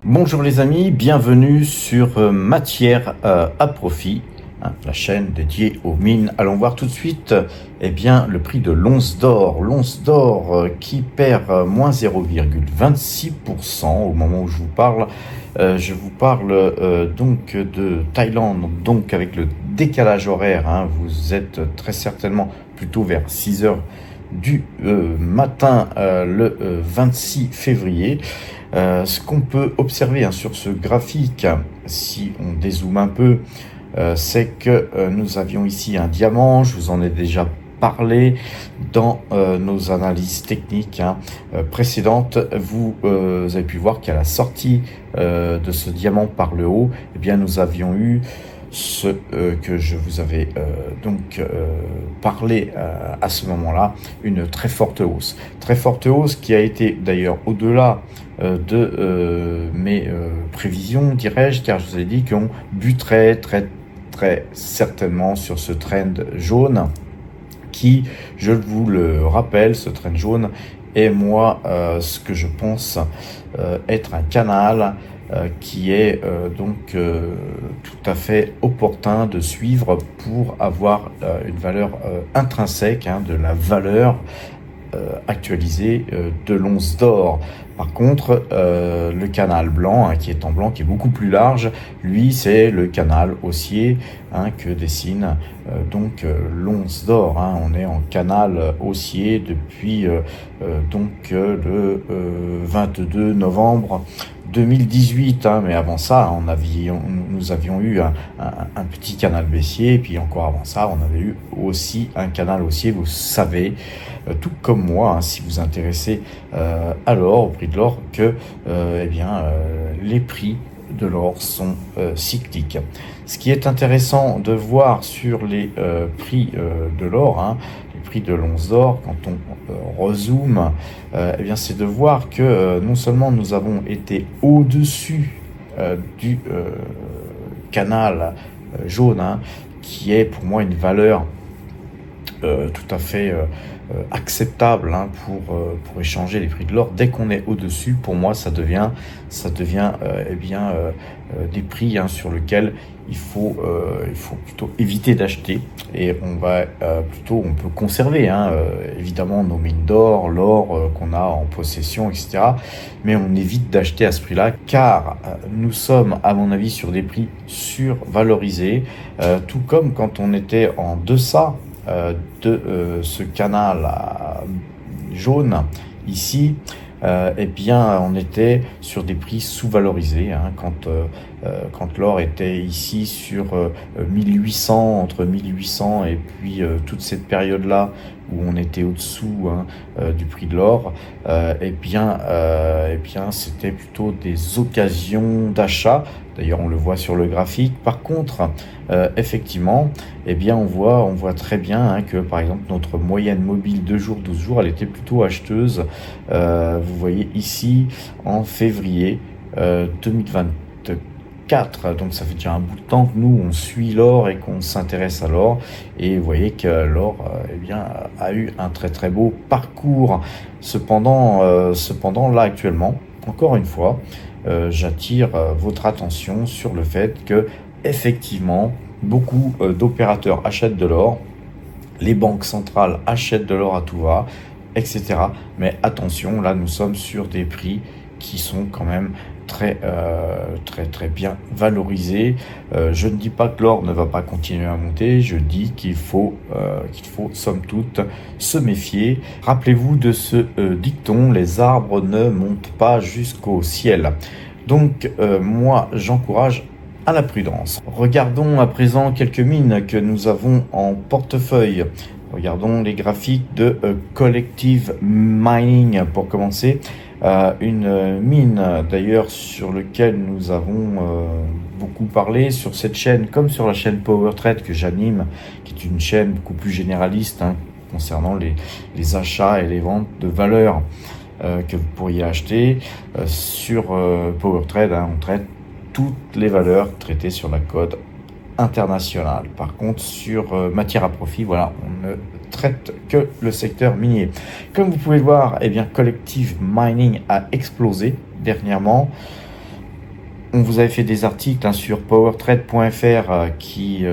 Bonjour les amis, bienvenue sur Matière à Profit, la chaîne dédiée aux mines. Allons voir tout de suite le prix de l'once d'or. L'once d'or qui perd moins 0,26% au moment où je vous parle. Je vous parle donc de Thaïlande, donc avec le décalage horaire. Vous êtes très certainement plutôt vers 6 heures du matin le 26 février. Ce qu'on peut observer sur ce graphique, si on dézoome un peu, c'est que nous avions ici un diamant. Je vous en ai déjà parlé dans nos analyses techniques précédentes. Vous avez pu voir qu'à la sortie de ce diamant par le haut, nous avions eu ce que je vous avais parlé à ce moment-là, une très forte hausse. Très forte hausse qui a été d'ailleurs au-delà de mes prévisions, dirais-je, car je vous ai dit qu'on buterait très certainement sur ce trend jaune qui, je vous le rappelle, ce trend jaune est ce que je pense être un canal qui est tout à fait opportun de suivre pour avoir une valeur intrinsèque de la valeur actualisée de l'once d'or. Par contre, le canal blanc, qui est en blanc, qui est beaucoup plus large, lui, c'est le canal haussier que dessine l'once d'or. On est en canal haussier depuis le 22 novembre 2018, mais avant ça, nous avions eu un petit canal baissier, et puis encore avant ça, on avait eu aussi un canal haussier. Vous savez, tout comme moi, si vous vous intéressez à l'or, au prix de l'or, que les prix de l'or sont cycliques. Ce qui est intéressant de voir sur les prix de l'or, les prix de l'once d'or, quand on rezoome, c'est de voir que non seulement nous avons été au-dessus du canal jaune, qui est pour moi une valeur tout à fait acceptable pour échanger les prix de l'or. Dès qu'on est au-dessus, pour moi, ça devient des prix sur lesquels il faut plutôt éviter d'acheter, et on peut conserver évidemment nos mines d'or, l'or qu'on a en possession, etc. Mais on évite d'acheter à ce prix-là, car nous sommes, à mon avis, sur des prix survalorisés, tout comme quand on était en deçà de ce canal jaune ici. On était sur des prix sous-valorisés quand l'or était ici sur 1800, entre 1800 et puis toute cette période-là où on était au-dessous du prix de l'or, c'était plutôt des occasions d'achat. D'ailleurs, on le voit sur le graphique. Par contre, effectivement, on voit très bien que, par exemple, notre moyenne mobile 2 jours, 12 jours, elle était plutôt acheteuse. Vous voyez ici, en février 2024. Donc, ça fait déjà un bout de temps que nous, on suit l'or et qu'on s'intéresse à l'or. Et vous voyez que l'or, a eu un très très beau parcours. Cependant, là, actuellement, encore une fois, j'attire votre attention sur le fait que, effectivement, beaucoup d'opérateurs achètent de l'or, les banques centrales achètent de l'or à tout va, etc. Mais attention, là, nous sommes sur des prix qui sont quand même très bien valorisés. Je ne dis pas que l'or ne va pas continuer à monter, je dis qu'il faut somme toute se méfier. Rappelez-vous de ce dicton: les arbres ne montent pas jusqu'au ciel. Donc moi j'encourage à la prudence. Regardons à présent quelques mines que nous avons en portefeuille. Regardons les graphiques de Collective Mining pour commencer. Une mine d'ailleurs sur laquelle nous avons beaucoup parlé sur cette chaîne comme sur la chaîne Power Trade que j'anime, qui est une chaîne beaucoup plus généraliste concernant les achats et les ventes de valeurs que vous pourriez acheter sur Power Trade. On traite toutes les valeurs traitées sur la code internationale. Par contre, sur matière à profit, voilà, on ne traite que le secteur minier. Comme vous pouvez le voir, eh bien, Collective Mining a explosé dernièrement. On vous avait fait des articles sur powertrade.fr qui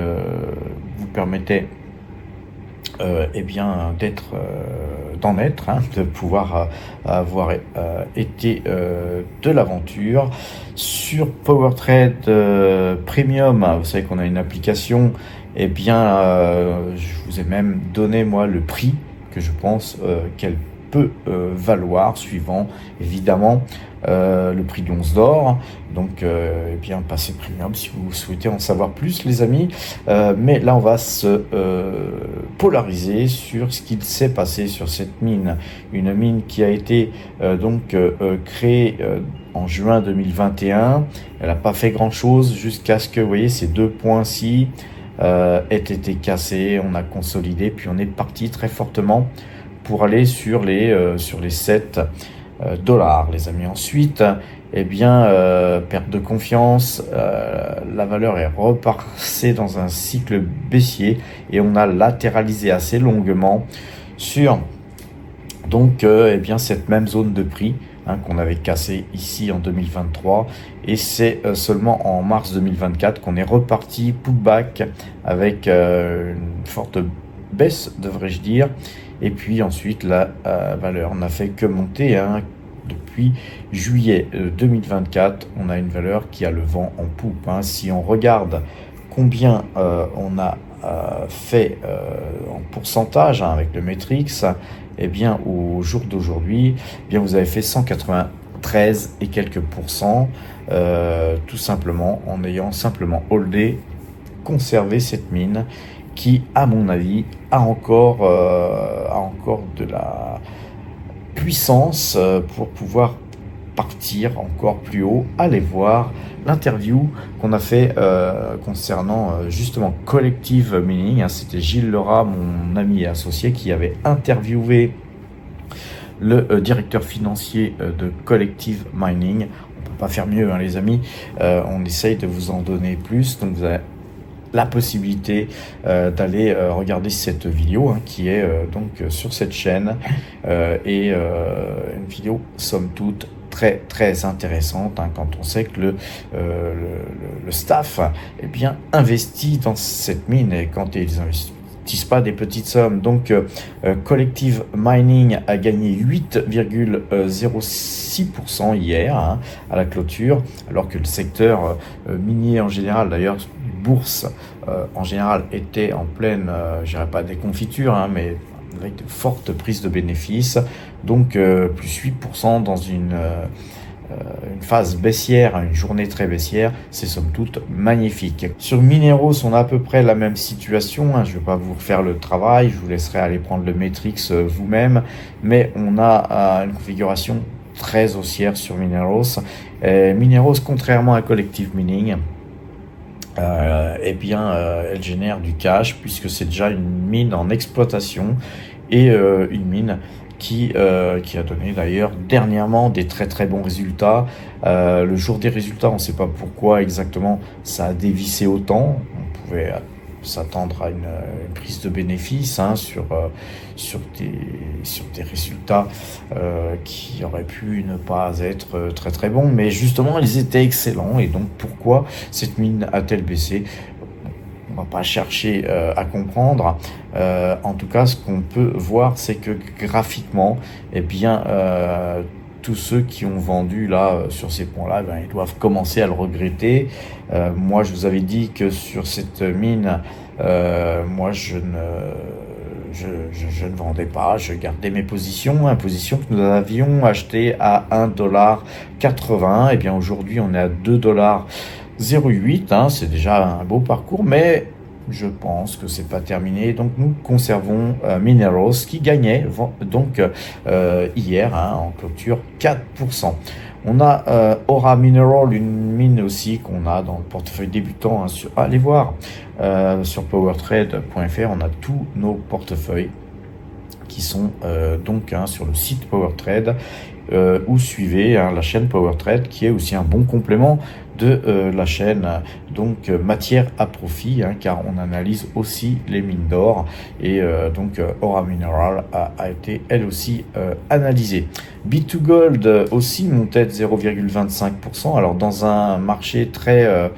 vous permettaient eh bien d'en être, de pouvoir avoir été de l'aventure. Sur PowerTrade Premium, vous savez qu'on a une application, eh bien je vous ai même donné moi le prix que je pense qu'elle peut valoir, suivant évidemment le prix de l'once d'or. Donc eh bien passez premium si vous souhaitez en savoir plus, les amis. Mais là on va se polariser sur ce qu'il s'est passé sur cette mine, une mine qui a été créée en juin 2021. Elle n'a pas fait grand chose jusqu'à ce que, vous voyez, ces deux points-ci aient été cassés. On a consolidé, puis on est parti très fortement pour aller sur les 7 dollars, les amis. Ensuite, eh bien, perte de confiance, la valeur est repassée dans un cycle baissier et on a latéralisé assez longuement sur eh bien cette même zone de prix qu'on avait cassé ici en 2023, et c'est seulement en mars 2024 qu'on est reparti pullback avec une forte baisse, devrais-je dire. Et puis ensuite, la valeur n'a fait que monter. Depuis juillet 2024, on a une valeur qui a le vent en poupe. Si on regarde combien on a fait en pourcentage avec le Matrix, eh bien au jour d'aujourd'hui, eh bien vous avez fait 193 et quelques pourcents, tout simplement en ayant simplement holdé, conservé cette mine qui, à mon avis, a encore de la puissance pour pouvoir partir encore plus haut. Allez voir l'interview qu'on a fait concernant justement Collective Mining. C'était Gilles Lerat, mon ami et associé, qui avait interviewé le directeur financier de Collective Mining. On peut pas faire mieux, les amis. On essaye de vous en donner plus. Donc vous avez la possibilité d'aller regarder cette vidéo qui est donc sur cette chaîne et une vidéo somme toute très très intéressante quand on sait que le staff est bien investi dans cette mine, et quand ils investissent pas des petites sommes. Donc Collective Mining a gagné 8,06% hier à la clôture, alors que le secteur minier en général, d'ailleurs bourse en général, était en pleine, je dirais pas déconfiture, mais avec de fortes prises de bénéfices. Donc plus 8% dans une phase baissière, une journée très baissière, c'est somme toute magnifique. Sur Mineros, on a à peu près la même situation. Je ne vais pas vous refaire le travail, je vous laisserai aller prendre le Matrix vous-même, mais on a une configuration très haussière sur Mineros. Mineros, contrairement à Collective Mining, elle génère du cash, puisque c'est déjà une mine en exploitation, et une mine qui a donné d'ailleurs dernièrement des très très bons résultats. Le jour des résultats, on ne sait pas pourquoi exactement ça a dévissé autant. On pouvait s'attendre à une prise de bénéfices sur des résultats qui auraient pu ne pas être très très bons, mais justement ils étaient excellents. Et donc pourquoi cette mine a-t-elle baissé? On va pas chercher à comprendre. En tout cas, ce qu'on peut voir, c'est que graphiquement, tous ceux qui ont vendu là sur ces points-là, ils doivent commencer à le regretter. Moi, je vous avais dit que sur cette mine, moi, je ne vendais pas, je gardais mes positions, position que nous avions achetée à 1,80 $. Aujourd'hui, on est à 2,08 $. C'est déjà un beau parcours, mais je pense que c'est pas terminé. Donc nous conservons Minerals qui gagnait donc hier en clôture 4%. On a Aura Mineral, une mine aussi qu'on a dans le portefeuille débutant. Allez voir sur powertrade.fr, on a tous nos portefeuilles qui sont donc sur le site PowerTrade ou suivez la chaîne PowerTrade qui est aussi un bon complément de la chaîne donc matière à profit car on analyse aussi les mines d'or et donc Aura Mineral a été elle aussi analysée. B2Gold aussi montait de 0,25%. Alors dans un marché très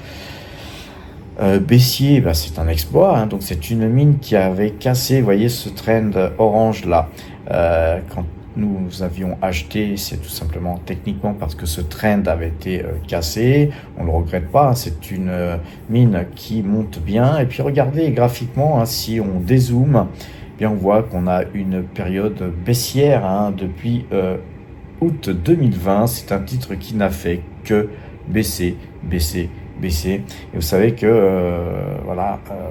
baissier, c'est un exploit, donc c'est une mine qui avait cassé, vous voyez ce trend orange là, quand nous avions acheté, c'est tout simplement techniquement parce que ce trend avait été cassé, on le regrette pas, c'est une mine qui monte bien, et puis regardez graphiquement, si on dézoome, bien on voit qu'on a une période baissière depuis août 2020, c'est un titre qui n'a fait que baisser. Et vous savez que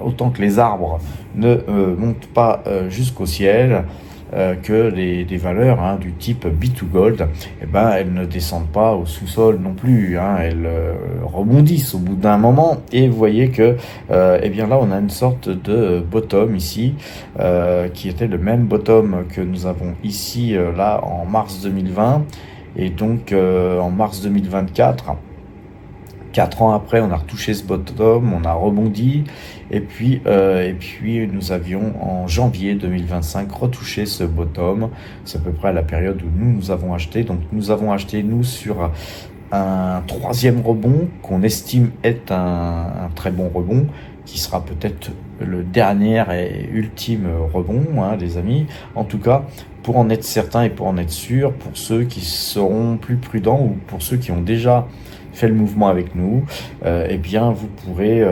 autant que les arbres ne montent pas jusqu'au ciel, que des valeurs du type B2Gold, elles ne descendent pas au sous-sol non plus, elles rebondissent au bout d'un moment, et vous voyez que là on a une sorte de bottom ici, qui était le même bottom que nous avons ici là en mars 2020, et donc en mars 2024, 4 ans après, on a retouché ce bottom, on a rebondi, et puis nous avions en janvier 2025 retouché ce bottom. C'est à peu près la période où nous avons acheté. Donc nous avons acheté sur un troisième rebond qu'on estime être un très bon rebond, qui sera peut-être le dernier et ultime rebond, les amis. En tout cas, pour en être certain et pour en être sûr, pour ceux qui seront plus prudents ou pour ceux qui ont déjà fait le mouvement avec nous, vous pourrez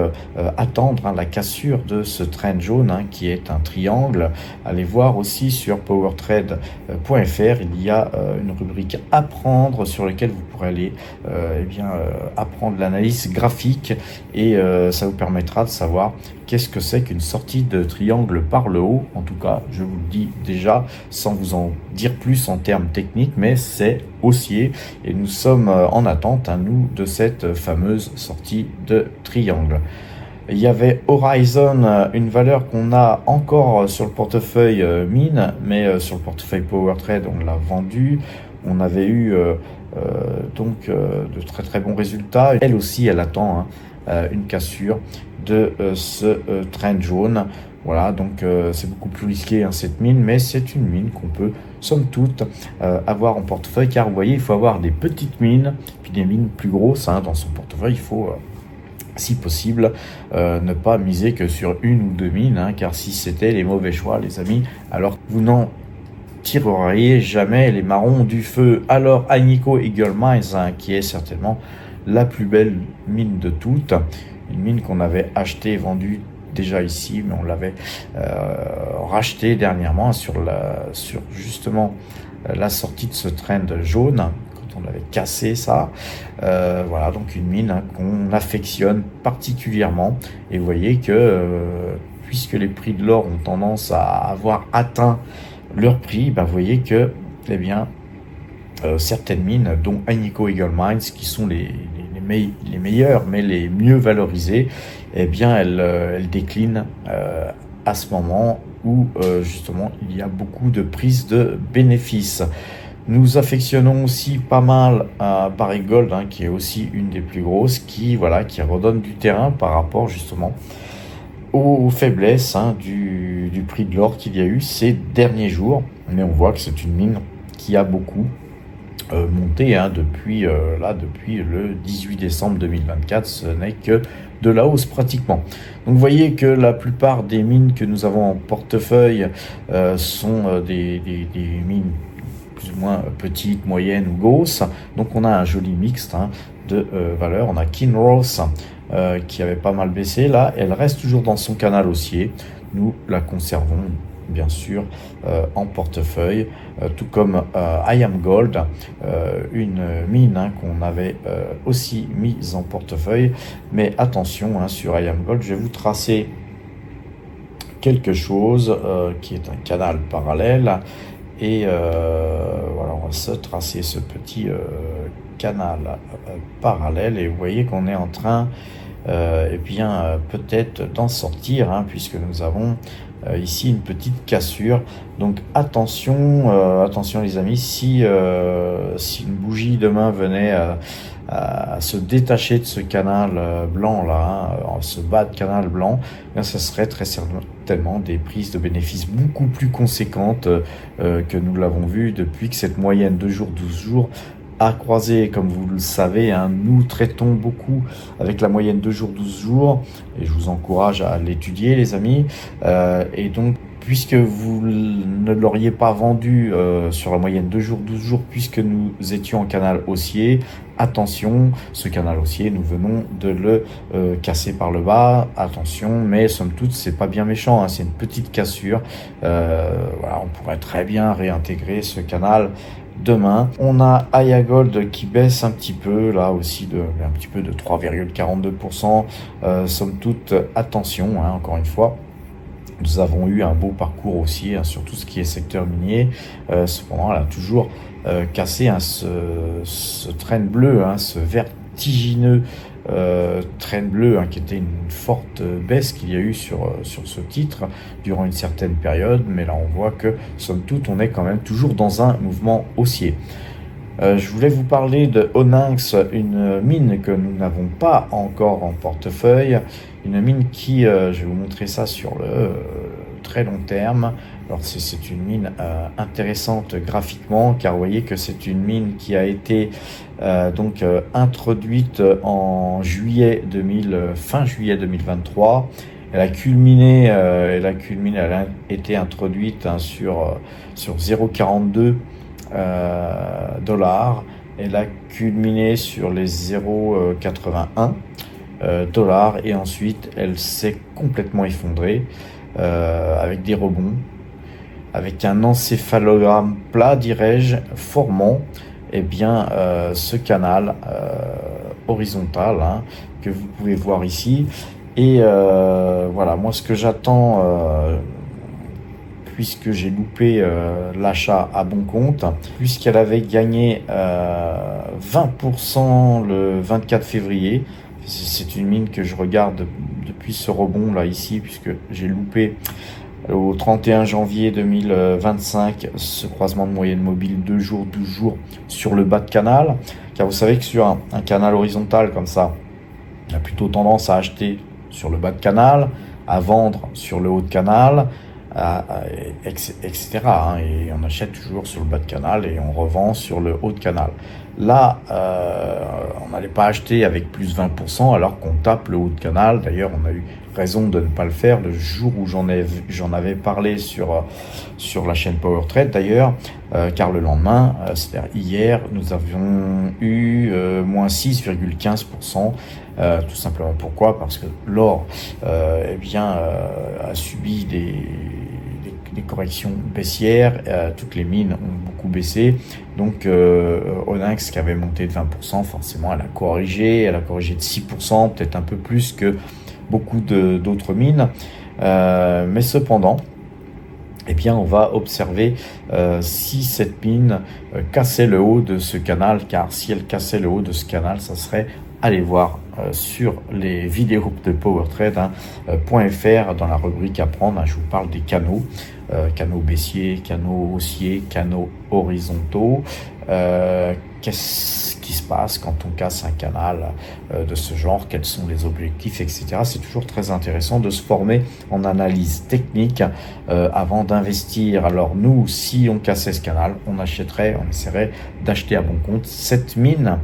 attendre la cassure de ce trend jaune qui est un triangle. Allez voir aussi sur powertrade.fr, il y a une rubrique apprendre sur laquelle vous pourrez aller apprendre l'analyse graphique, et ça vous permettra de savoir qu'est-ce que c'est qu'une sortie de triangle par le haut. En tout cas, je vous le dis déjà sans vous en dire plus en termes techniques, mais c'est haussier et nous sommes en attente, nous, de cette fameuse sortie de triangle. Il y avait Horizon, une valeur qu'on a encore sur le portefeuille mine, mais sur le portefeuille PowerTrade, on l'a vendu. On avait eu de très très bons résultats. Elle aussi, elle attend une cassure de ce trend jaune. Voilà, donc c'est beaucoup plus risqué cette mine, mais c'est une mine qu'on peut, somme toute, avoir en portefeuille, car vous voyez, il faut avoir des petites mines, puis des mines plus grosses dans son portefeuille. Il faut, si possible, ne pas miser que sur une ou deux mines, car si c'était les mauvais choix, les amis, alors vous n'en tireriez jamais les marrons du feu. Alors, Agnico Eagle Mines, qui est certainement la plus belle mine de toutes, une mine qu'on avait achetée et vendue déjà ici, mais on l'avait racheté dernièrement sur justement la sortie de ce trend jaune, quand on avait cassé ça. Voilà, donc une mine qu'on affectionne particulièrement, et vous voyez que puisque les prix de l'or ont tendance à avoir atteint leur prix, vous voyez que certaines mines, dont Agnico Eagle Mines, qui sont les meilleures, mais les mieux valorisées, elles déclinent à ce moment où justement il y a beaucoup de prises de bénéfices. Nous affectionnons aussi pas mal à Barrick Gold, qui est aussi une des plus grosses, qui redonne du terrain par rapport justement aux faiblesses du prix de l'or qu'il y a eu ces derniers jours. Mais on voit que c'est une mine qui a beaucoup monté depuis le 18 décembre 2024, ce n'est que de la hausse pratiquement. Donc vous voyez que la plupart des mines que nous avons en portefeuille sont des mines plus ou moins petites, moyennes ou grosses. Donc on a un joli mixte de valeurs. On a Kinross qui avait pas mal baissé, là elle reste toujours dans son canal haussier. Nous la conservons bien sûr en portefeuille, tout comme IAM Gold, une mine qu'on avait aussi mise en portefeuille. Mais attention sur IAM Gold, je vais vous tracer quelque chose qui est un canal parallèle. Et voilà, on va se tracer ce petit canal parallèle et vous voyez qu'on est en train peut-être d'en sortir, hein, puisque nous avons ici une petite cassure. Donc attention les amis, si une bougie demain venait à se détacher de ce canal blanc là, ce bas de canal blanc, bien, ça serait très certainement des prises de bénéfices beaucoup plus conséquentes que nous l'avons vu depuis que cette moyenne 2 jours, 12 jours a croisé. Comme vous le savez, hein, nous traitons beaucoup avec la moyenne 2 jours, 12 jours, et je vous encourage à l'étudier les amis, et donc puisque vous ne l'auriez pas vendu sur la moyenne 2 jours, 12 jours, puisque nous étions en canal haussier, attention, ce canal haussier, nous venons de le casser par le bas, attention, mais somme toute, c'est pas bien méchant, hein, c'est une petite cassure, voilà, on pourrait très bien réintégrer ce canal demain. On a Aya Gold qui baisse un petit peu, là aussi un petit peu de 3,42%, somme toute, attention, hein, encore une fois. Nous avons eu un beau parcours aussi, hein, sur tout ce qui est secteur minier. Cependant, elle a toujours cassé, hein, ce train bleu, hein, ce vertigineux train bleu, hein, qui était une forte baisse qu'il y a eu sur ce titre durant une certaine période. Mais là, on voit que, somme toute, on est quand même toujours dans un mouvement haussier. Je voulais vous parler de Onyx, une mine que nous n'avons pas encore en portefeuille, une mine qui, je vais vous montrer ça sur le très long terme. Alors c'est une mine intéressante graphiquement, car vous voyez que c'est une mine qui a été introduite en fin juillet 2023. Elle a culminé, elle a été introduite, hein, sur 0,42 dollars. Elle a culminé sur les 0,81 dollars et ensuite elle s'est complètement effondrée avec des rebonds, avec un encéphalogramme plat, dirais-je, formant ce canal horizontal, hein, que vous pouvez voir ici. Et voilà, moi ce que j'attends, puisque j'ai loupé l'achat à bon compte, puisqu'elle avait gagné 20% le 24 février. C'est une mine que je regarde depuis ce rebond là ici, puisque j'ai loupé au 31 janvier 2025 ce croisement de moyenne mobile 2 jours, 12 jours sur le bas de canal. Car vous savez que sur un canal horizontal comme ça, on a plutôt tendance à acheter sur le bas de canal, à vendre sur le haut de canal, etc. Hein, et on achète toujours sur le bas de canal et on revend sur le haut de canal. Là, on n'allait pas acheter avec plus 20% alors qu'on tape le haut de canal. D'ailleurs, on a eu raison de ne pas le faire le jour où j'en avais parlé sur la chaîne Power Trade d'ailleurs, car le lendemain, c'est-à-dire hier, nous avions eu moins 6,15%. Tout simplement pourquoi? Parce que l'or a subi des corrections baissières, toutes les mines ont beaucoup baissé, donc Onyx qui avait monté de 20%, forcément elle a corrigé de 6%, peut-être un peu plus que beaucoup d'autres mines, mais cependant, on va observer si cette mine cassait le haut de ce canal, car si elle cassait le haut de ce canal, ça serait, allez voir sur les vidéos de PowerTrade, hein, .fr, dans la rubrique apprendre, hein, je vous parle des canaux, canaux baissiers, canaux haussiers, canaux horizontaux. Qu'est-ce qui se passe quand on casse un canal de ce genre, quels sont les objectifs, etc. C'est toujours très intéressant de se former en analyse technique avant d'investir. Alors nous, si on cassait ce canal, on essaierait d'acheter à bon compte cette mine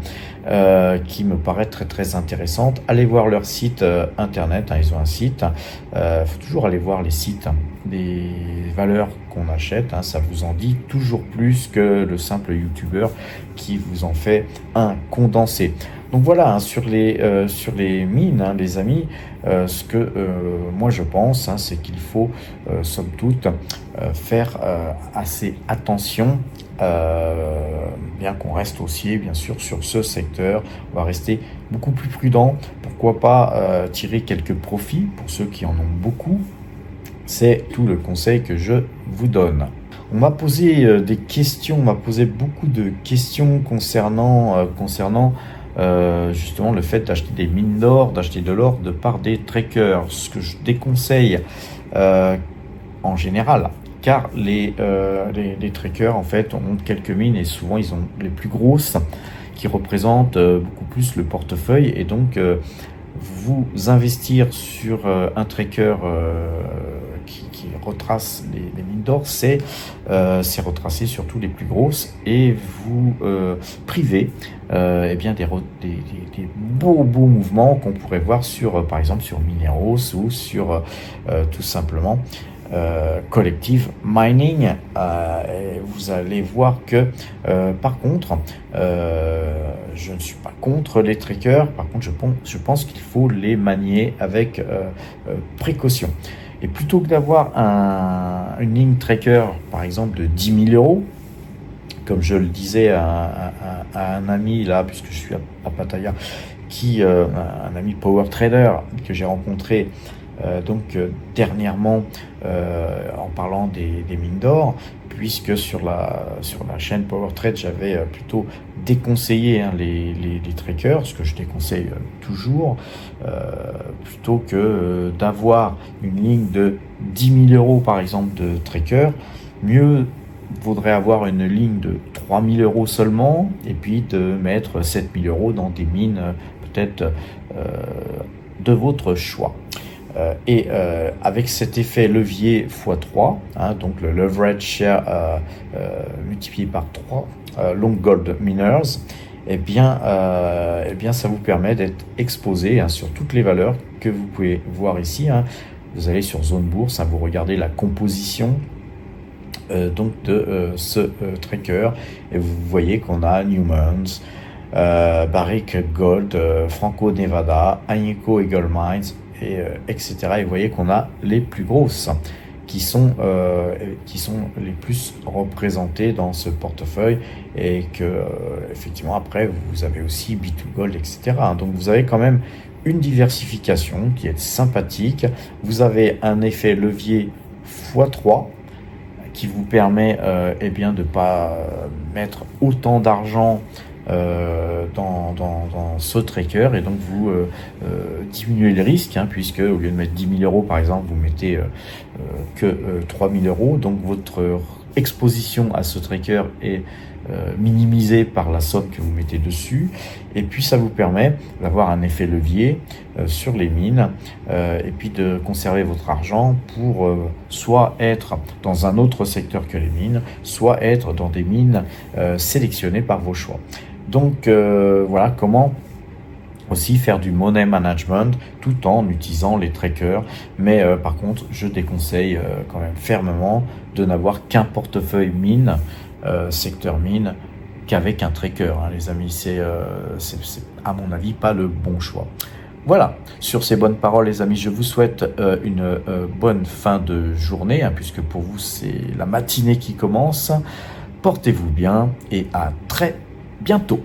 qui me paraît très très intéressante. Allez voir leur site internet, hein, ils ont un site, faut toujours aller voir les sites, hein, des valeurs qu'on achète, hein, ça vous en dit toujours plus que le simple youtubeur qui vous en fait un condensé. Donc voilà, hein, sur les mines, hein, les amis, ce que moi je pense, hein, c'est qu'il faut somme toute faire assez attention, bien qu'on reste haussier bien sûr sur ce secteur. On va rester beaucoup plus prudent, pourquoi pas tirer quelques profits pour ceux qui en ont beaucoup. C'est tout le conseil que je vous donne. On m'a posé des questions, on m'a posé beaucoup de questions concernant justement le fait d'acheter des mines d'or, d'acheter de l'or de par des traders. Ce que je déconseille en général, car les traders en fait ont quelques mines et souvent ils ont les plus grosses qui représentent beaucoup plus le portefeuille, et donc vous investir sur un tracker qui retrace les mines d'or, c'est retracer surtout les plus grosses, et vous priver eh bien des beaux mouvements qu'on pourrait voir sur par exemple sur Mineros ou sur tout simplement Collective Mining. Et vous allez voir que par contre je ne suis pas contre les trackers. Par contre je pense qu'il faut les manier avec précaution, et plutôt que d'avoir une ligne tracker par exemple de 10 000 euros, comme je le disais à un ami là, puisque je suis à Pattaya, un ami power trader que j'ai rencontré dernièrement en parlant des mines d'or, puisque sur la chaîne Power Trade j'avais plutôt déconseillé les trackers, ce que je déconseille toujours, plutôt que d'avoir une ligne de 10 000 euros par exemple de tracker. Mieux vaudrait avoir une ligne de 3 000 euros seulement, et puis de mettre 7 000 euros dans des mines peut-être de votre choix. Avec cet effet levier x3, donc le leverage share multiplié par 3 long gold miners, eh bien ça vous permet d'être exposé sur toutes les valeurs que vous pouvez voir ici. Vous allez sur Zone Bourse, vous regardez la composition donc de ce tracker, et vous voyez qu'on a Newmont, Barrick Gold, Franco Nevada, Agnico Eagle Mines, etc. Et vous voyez qu'on a les plus grosses qui sont les plus représentées dans ce portefeuille, et que effectivement après vous avez aussi B2Gold, etc. Donc vous avez quand même une diversification qui est sympathique. Vous avez un effet levier x3 qui vous permet eh bien de pas mettre autant d'argent dans ce tracker, et donc vous diminuez le risque, puisque au lieu de mettre 10 000 euros par exemple, vous mettez que 3 000 euros, donc votre exposition à ce tracker est minimisée par la somme que vous mettez dessus, et puis ça vous permet d'avoir un effet levier sur les mines, et puis de conserver votre argent pour soit être dans un autre secteur que les mines, soit être dans des mines sélectionnées par vos choix. Donc voilà comment aussi faire du money management tout en utilisant les trackers. Mais par contre, je déconseille quand même fermement de n'avoir qu'un portefeuille mine, secteur mine, qu'avec un tracker, les amis. C'est à mon avis pas le bon choix. Voilà, sur ces bonnes paroles les amis, je vous souhaite une bonne fin de journée, puisque pour vous c'est la matinée qui commence. Portez-vous bien et à très bientôt.